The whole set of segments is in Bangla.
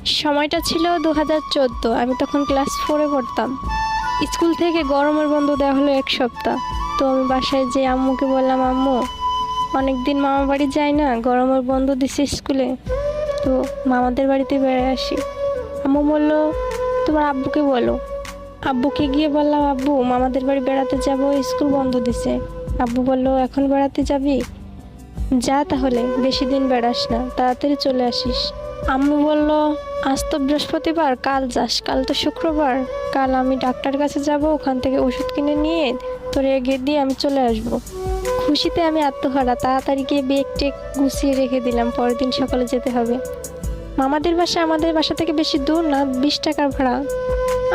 সময়টা ছিল 2014। আমি তখন ক্লাস 4-এ পড়তাম। স্কুল থেকে গরমের বন্ধ দেওয়া হলো 1 সপ্তাহ। তো আমি বাসায় যেয়ে আম্মুকে বললাম, আম্মু অনেকদিন মামা বাড়ি যাই না, গরমের বন্ধ দিছে স্কুলে, তো মামাদের বাড়িতে বেড়ায় আসি। আম্মু বলল, তোমার আব্বুকে বলো। আব্বুকে গিয়ে বললাম, আব্বু মামাদের বাড়ি বেড়াতে যাব, স্কুল বন্ধ দিছে। আব্বু বলল, এখন বেড়াতে যাবি? যা তাহলে, বেশি দিন বেড়াস না, তাড়াতাড়ি চলে আসিস। আম্মু বলল, আজ তো বৃহস্পতিবার, কাল যাস, কাল তো শুক্রবার, কাল আমি ডাক্তার কাছে যাব, ওখান থেকে ওষুধ কিনে নিয়ে তোর এগিয়ে দিয়ে আমি চলে আসব। খুশিতে আমি আত্মহারা, তাড়াতাড়ি গিয়ে ব্যাগ টেক গুছিয়ে রেখে দিলাম, পরের দিন সকালে যেতে হবে। মামাদের বাসা আমাদের বাসা থেকে বেশি দূর না, 20 টাকার ভাড়া।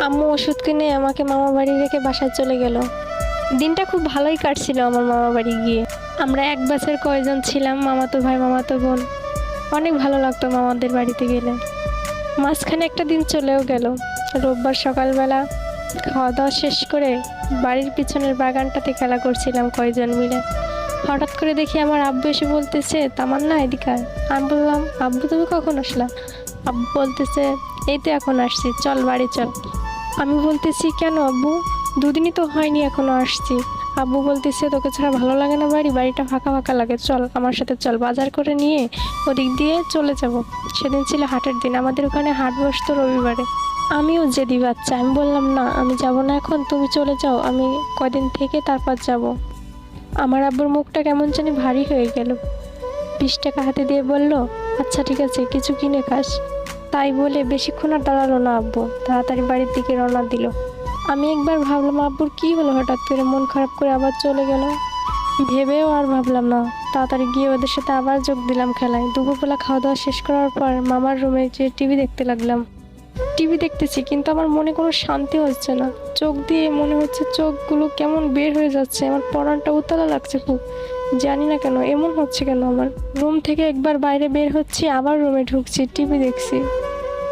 আম্মু ওষুধ কিনে আমাকে মামা বাড়ি রেখে বাসায় চলে গেল। দিনটা খুব ভালোই কাটছিল আমার মামা বাড়ি গিয়ে। আমরা এক বাসের কয়জন ছিলাম, মামাতো ভাই মামাতো বোন। অনেক ভালো লাগতো মামাদের বাড়িতে গেলে। মাঝখানে একটা দিন চলেও গেল। রোববার সকালবেলা খাওয়া দাওয়া শেষ করে বাড়ির পিছনের বাগানটাতে খেলা করছিলাম কয়জন মিলে। হঠাৎ করে দেখি আমার আব্বু এসে বলতেছে, তামান্না এদিকে আয়। আমি বললাম, আব্বু তুমি কখন আসলা? আব্বু বলতেছে, এই তো এখন আসছি, চল বাড়ি চল। আমি বলতেছি, কেন আব্বু? দুদিনই তো হয়নি এখনো আসছি। আব্বু বলতেছে, তোকে ছাড়া ভালো লাগে না বাড়িটা ফাঁকা ফাঁকা লাগে, চল আমার সাথে চল, বাজার করে নিয়ে ওদিক দিয়ে চলে যাব। সেদিন ছিল হাটের দিন, আমাদের ওখানে হাট বসতো রবিবারে। আমিও জেদি বাচ্চা, আমি বললাম, না আমি যাব না এখন, তুমি চলে যাও, আমি কয়দিন থেকে তারপর যাব। আমার আব্বুর মুখটা কেমন জানি ভারী হয়ে গেল। 20 টাকা হাতে দিয়ে বলল, আচ্ছা ঠিক আছে, কিছু কিনে খাস। তাই বলে বেশিক্ষণ আর দাঁড়ালো না আব্বু, তাড়াতাড়ি বাড়ির দিকে রওনা দিল। আমি একবার ভাবলাম আব্বুর কি হলো, হঠাৎ করে মন খারাপ করে আবার চলে গেল। ভেবেও আর ভাবলাম না, তাড়াতাড়ি গিয়ে ওদের সাথে আবার যোগ দিলাম খেলায়। দুপুরবেলা খাওয়া দাওয়া শেষ করার পর মামার রুমে যে টিভি দেখতে লাগলাম। টিভি দেখতেছি, কিন্তু আমার মনে কোনো শান্তি হচ্ছে না। চোখ দিয়ে মনে হচ্ছে চোখগুলো কেমন বের হয়ে যাচ্ছে, আমার পরানটা উতলা লাগছে খুব। জানি না কেন এমন হচ্ছে, কেন আমার রুম থেকে একবার বাইরে বের হচ্ছি, আবার রুমে ঢুকছি, টিভি দেখছি,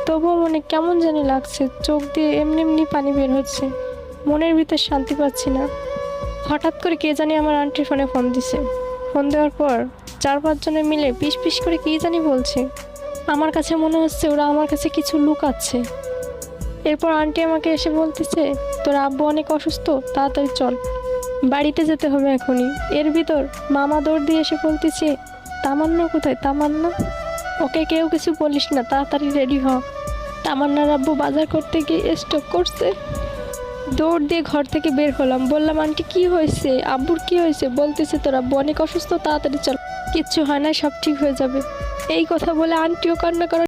তবুও মনে কেমন জানি লাগছে, চোখ দিয়ে এমনি এমনি পানি বের হচ্ছে, মনের ভিতর শান্তি পাচ্ছি না। হঠাৎ করে কে জানি আমার আন্টির ফোনে ফোন দিছে। ফোন দেওয়ার পর 4-5 জনে মিলে পিস পিস করে কি জানি বলছে। আমার কাছে মনে হচ্ছে ওরা আমার কাছে কিছু লুকাচ্ছে। এরপর আন্টি আমাকে এসে বলতেছে, তোর আব্বু অনেক অসুস্থ, তাড়াতাড়ি চল, বাড়িতে যেতে হবে এখনই। এর ভিতর মামা দৌড় দিয়ে এসে বলতেছে, তামান্না কোথায়? তামান্না, ওকে কেউ কিছু বলিস না, তাড়াতাড়ি রেডি হ, তামান্নার আব্বু বাজার করতে গিয়ে স্ট্রোক করছে। দৌড় দিয়ে ঘর থেকে বের হলাম। বললাম, আন্টি কি হয়েছে? আব্বুর কি হয়েছে? বলতেছে, তোর আব্বু অনেক অসুস্থ, তাড়াতাড়ি চল, কিচ্ছু হয় না, সব ঠিক হয়ে যাবে। এই কথা বলে আন্টিও কান্না করা